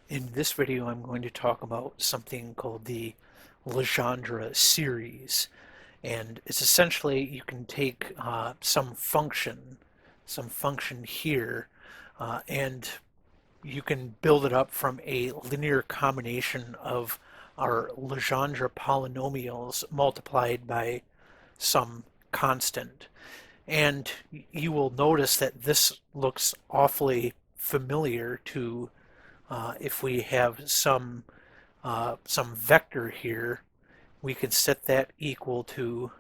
In this video, I'm going to talk about something called the Legendre series. And it's essentially you can take some function here, and you can build it up from a linear combination of our Legendre polynomials multiplied by some constant. And you will notice that this looks awfully familiar to if we have some vector here, we can set that equal to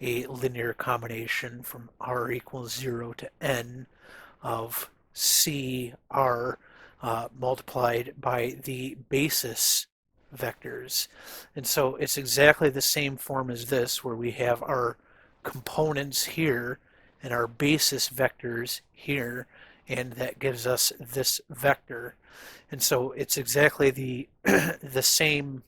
a linear combination from r equals 0 to n of CR multiplied by the basis vectors. And so it's exactly the same form as this, where we have our components here and our basis vectors here, and that gives us this vector. And so it's exactly the the same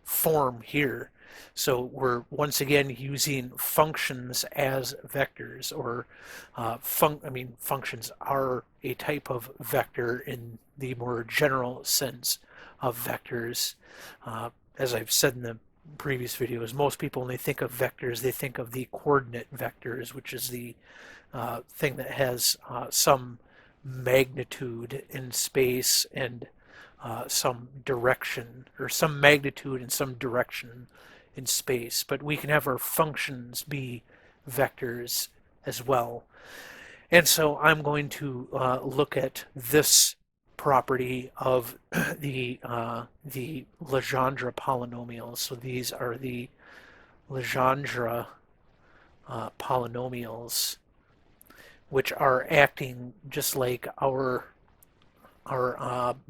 form here. So we're once again using functions as vectors, or functions are a type of vector in the more general sense of vectors. As I've said in the previous videos, most people, when they think of vectors, they think of the coordinate vectors, which is the thing that has some magnitude in space and some direction, or some magnitude and some direction in space. But we can have our functions be vectors as well. And so I'm going to look at this property of the Legendre polynomials. So these are the Legendre polynomials, which are acting just like our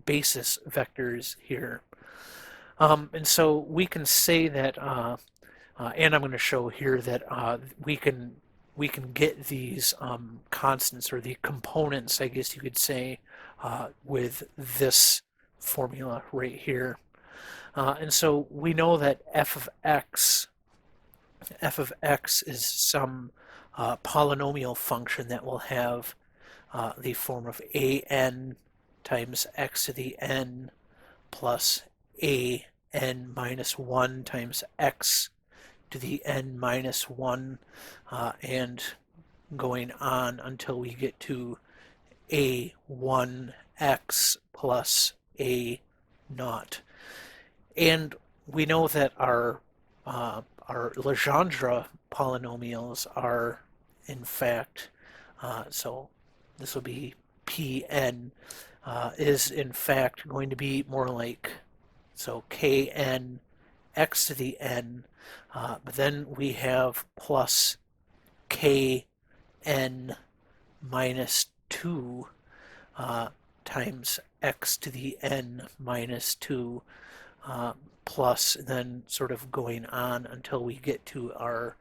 basis vectors here. And so we can say that, and I'm going to show here that we can get these constants, or the components, I guess you could say, with this formula right here. And so we know that f of x is some polynomial function that will have the form of an times x to the n plus an minus 1 times x to the n minus 1, and going on until we get to a1x plus a naught. And we know that our Legendre polynomials are, in fact, so this will be Pn, is in fact going to be more like, so Kn x to the n, but then we have plus Kn minus 2 times x to the n minus 2, plus then sort of going on until we get to our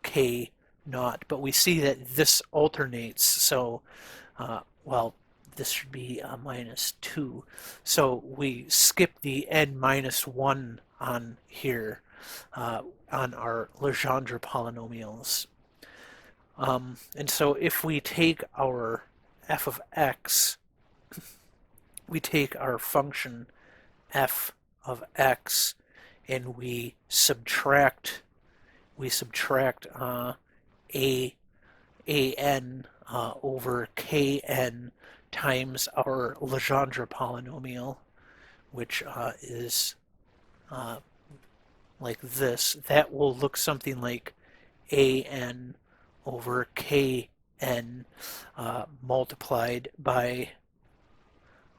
k naught. But we see that this alternates, so well, this should be minus 2. So we skip the n minus 1 on here on our Legendre polynomials. And so if we take our f of x, we take our function f of x, and we subtract an over kn times our Legendre polynomial, which is like this. That will look something like an over kn multiplied by,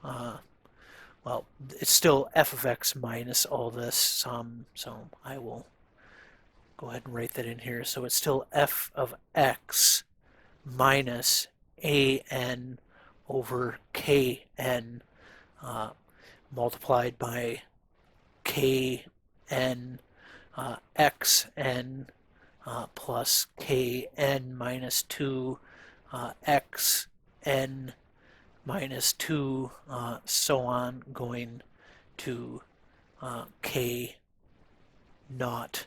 well, it's still f of x minus all this sum, so I will go ahead and write that in here. So it's still f of x minus an over kn multiplied by kn xn plus kn minus 2 xn minus 2, so on, going to k naught.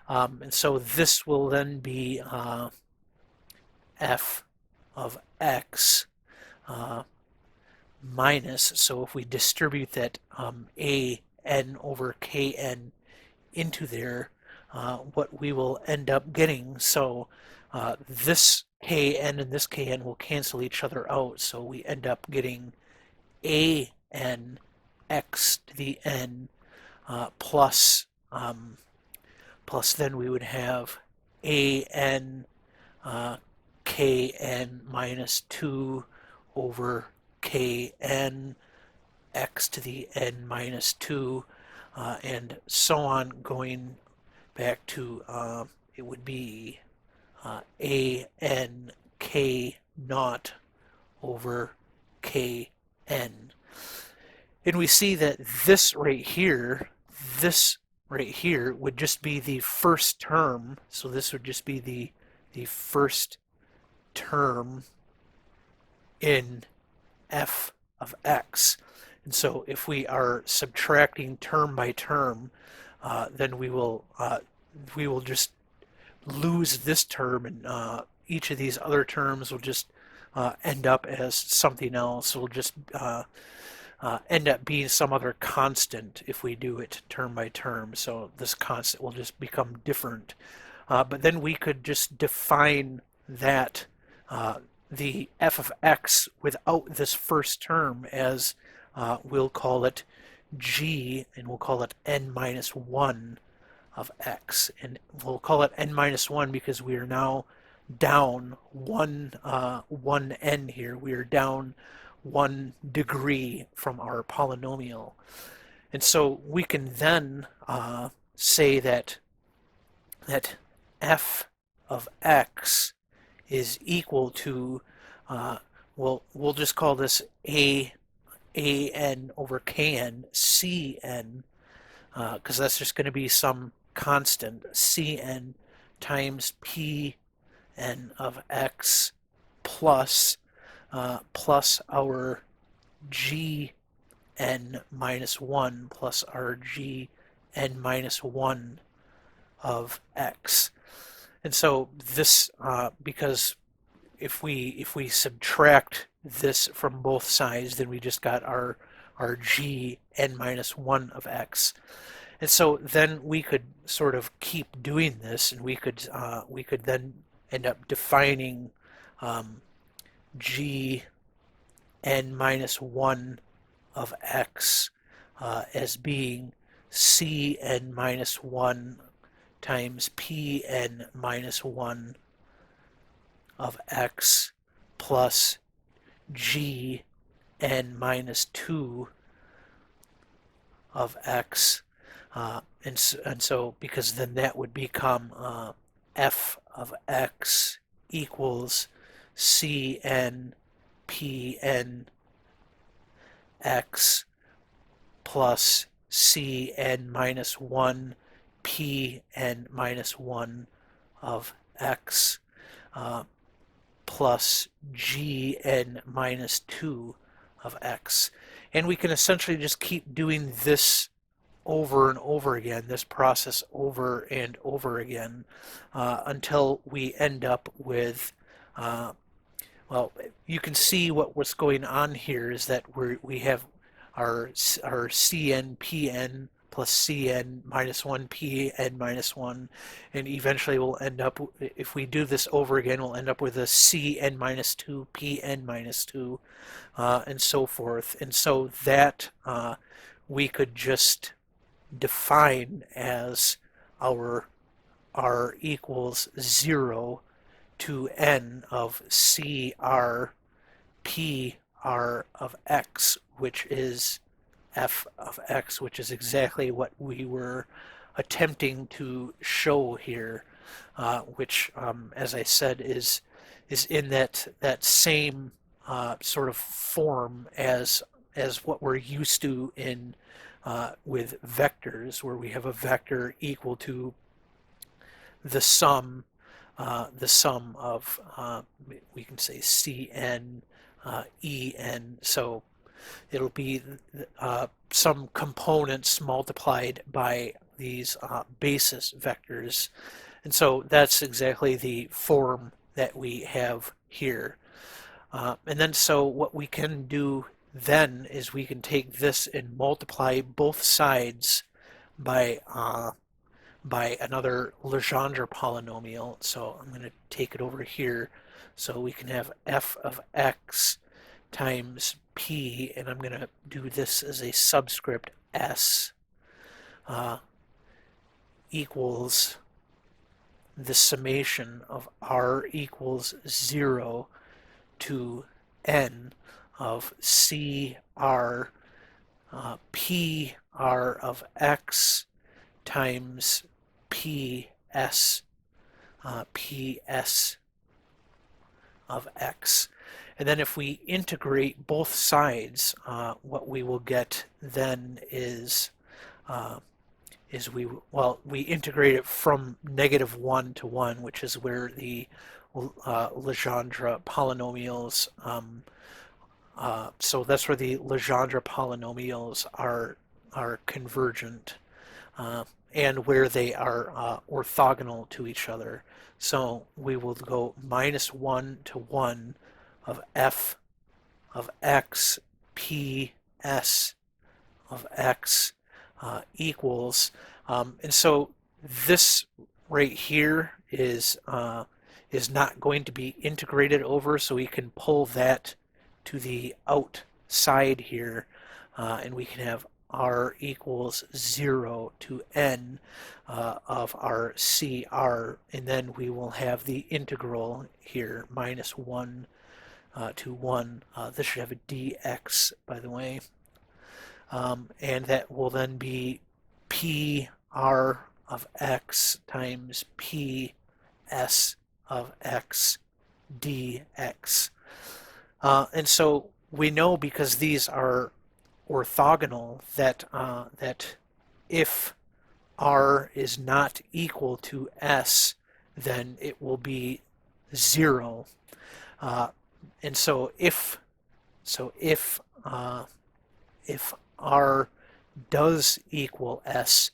And so this will then be f of x minus, so if we distribute that a n over kn into there, what we will end up getting, so this kn and this kn will cancel each other out, so we end up getting a n x to the n plus then we would have a n kn minus 2 over kn x to the n minus 2 and so on, going back to it would be a n k naught over kn. And we see that this right here would just be the first term. So this would just be the first term in f of x. And so if we are subtracting term by term, then we will just lose this term, and each of these other terms will just end up as something else. We'll just end up being some other constant if we do it term by term. So this constant will just become different. But then we could just define that the f of x without this first term as we'll call it g, and we'll call it n minus 1 of x. And we'll call it n minus 1 because we are now down one n here. We are down 1 degree from our polynomial. And so we can then say that f of x is equal to, we'll just call this an over kn, cn, because that's just going to be some constant, cn times p n of x plus our g n minus 1 plus our g n minus 1 of x. And so this, because if we subtract this from both sides, then we just got our g n minus 1 of x. And so then we could sort of keep doing this, and we could then end up defining g n minus 1 of x as being c n minus 1 times p n minus 1 of x plus g n minus 2 of x, and so because then that would become f of x equals cn pn x plus cn minus 1 pn minus 1 of x plus gn minus 2 of x. And we can essentially just keep doing this over and over again, this process over and over again, until we end up with, well, you can see what's going on here is that we have our cn pn plus cn minus 1 pn minus 1, and eventually we'll end up, if we do this over again, we'll end up with a cn minus 2 pn minus 2, and so forth. And so that we could just define as our r equals 0 to n of cr pr of x, which is f of x, which is exactly what we were attempting to show here, which, as I said, is in that same sort of form as what we're used to in with vectors, where we have a vector equal to the sum of we can say cn en, so it'll be some components multiplied by these basis vectors. And so that's exactly the form that we have here. And then so what we can do then is we can take this and multiply both sides by another Legendre polynomial. So I'm going to take it over here. So we can have f of x times p, and I'm going to do this as a subscript s, equals the summation of r equals 0 to n of cr pr of x times ps ps of x. And then if we integrate both sides, what we will get then is we integrate it from -1 to 1, which is where the Legendre polynomials, so that's where the Legendre polynomials are convergent, and where they are orthogonal to each other. So we will go -1 to 1 of f of x ps of x equals, and so this right here is not going to be integrated over, so we can pull that to the outside here, and we can have r equals 0 to n of our CR, and then we will have the integral here, -1 to 1. This should have a dx, by the way. And that will then be PR of x times PS of x dx. And so we know, because these are orthogonal, that that if r is not equal to s, then it will be 0. And so if r does equal s,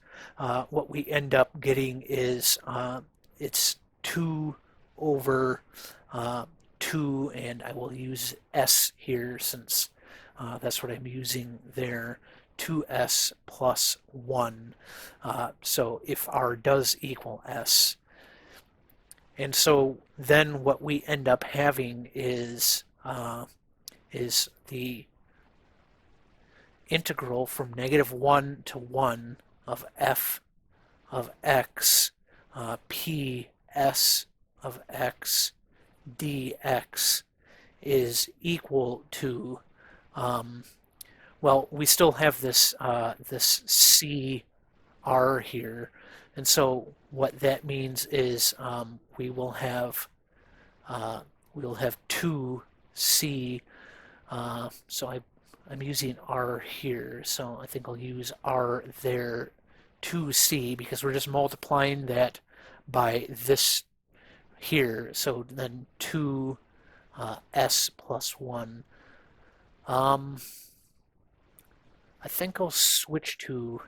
what we end up getting is it's 2 over 2, and I will use s here since that's what I'm using there, 2s plus 1. So if r does equal s. And so then what we end up having is the integral from -1 to 1 of f of x ps of x dx is equal to, well, we still have this this CR here, and so what that means is we'll have 2c. So I'm using r here, so I think I'll use r there, 2c, because we're just multiplying that by this here. So then 2s plus 1. I think I'll switch to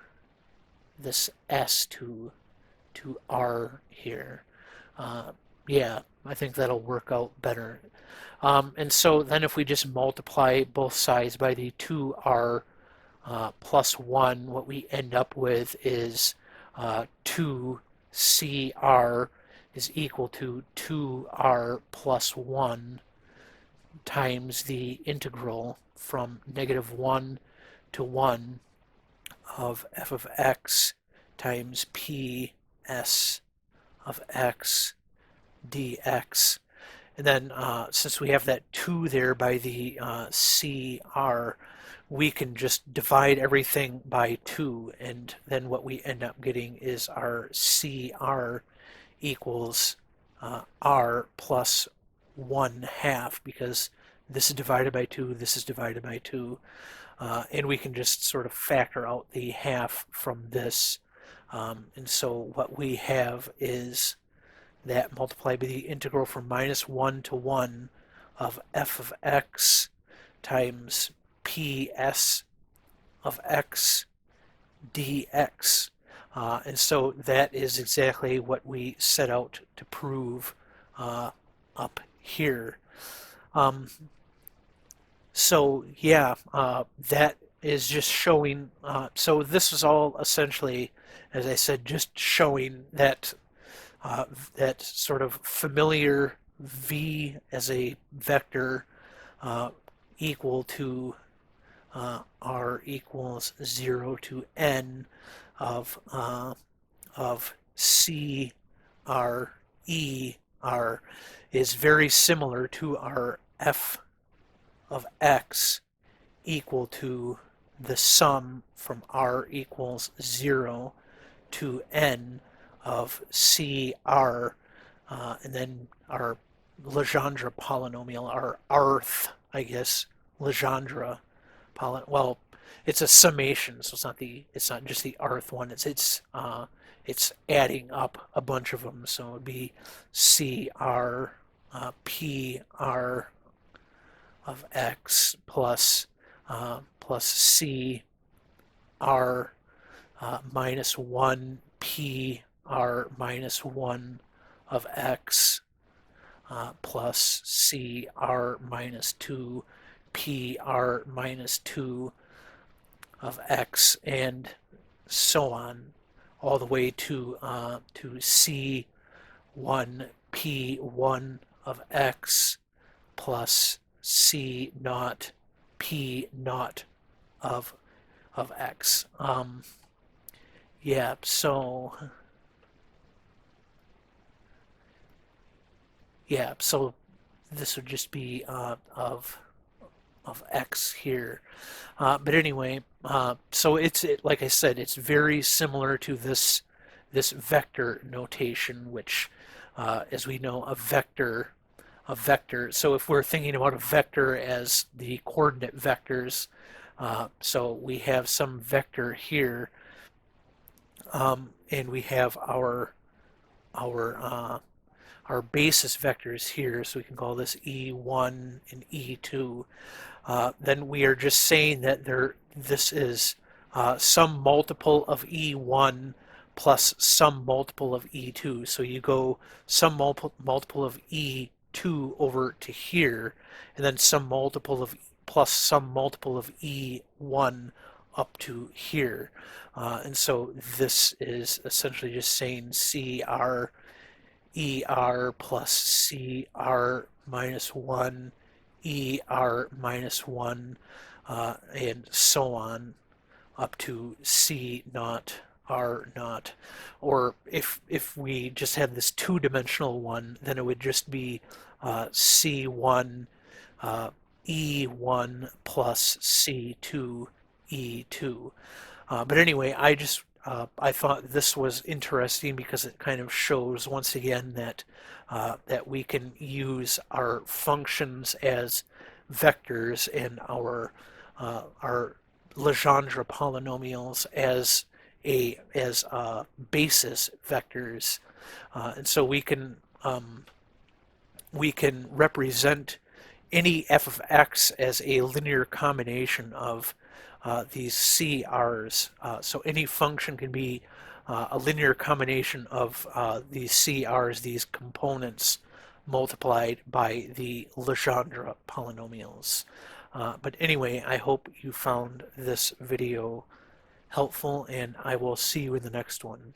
this s to r here. Yeah, I think that'll work out better. And so then if we just multiply both sides by the 2r plus 1, what we end up with is 2cr is equal to 2r plus 1 times the integral from -1 to 1 of f of x times ps of x dx. And then since we have that 2 there by the CR, we can just divide everything by 2, and then what we end up getting is our CR equals r plus 1/2, because this is divided by 2, this is divided by 2, and we can just sort of factor out the half from this. And so what we have is that multiplied by the integral from -1 to 1 of f of x times ps of x dx. And so that is exactly what we set out to prove up here. So yeah, that is just showing. So this is all essentially, as I said, just showing that that sort of familiar v as a vector uh, equal to r equals 0 to n of c r e r is very similar to our f of x equal to the sum from r equals 0 to n of CR, and then our Legendre polynomial, our rth, I guess, Legendre well, it's a summation, so it's not just the rth one. It's adding up a bunch of them. So it would be CR PR of x plus C R minus 1 P R minus 1 of x plus C R minus 2 P R minus 2 of x, and so on, all the way to C1 P1 of x plus C naught P naught of x. Yeah, so this would just be of x here. But anyway, so like I said, it's very similar to this vector notation, which, as we know, a vector. So if we're thinking about a vector as the coordinate vectors, so we have some vector here, and we have our our basis vectors here, so we can call this E1 and E2. Then we are just saying that this is some multiple of E1 plus some multiple of E2. So you go some multiple of E2 over to here, and then some multiple of plus some multiple of E1 up to here. And so this is essentially just saying CR ER plus CR minus 1 ER minus 1, and so on up to C naught R naught. Or if we just had this two-dimensional one, then it would just be C1 E1 plus C2 E2. But anyway, I thought this was interesting because it kind of shows once again that that we can use our functions as vectors and our Legendre polynomials as basis vectors, and so we can represent any f of x as a linear combination of these CRs. So any function can be a linear combination of these CRs, these components, multiplied by the Legendre polynomials. But anyway, I hope you found this video helpful, and I will see you in the next one.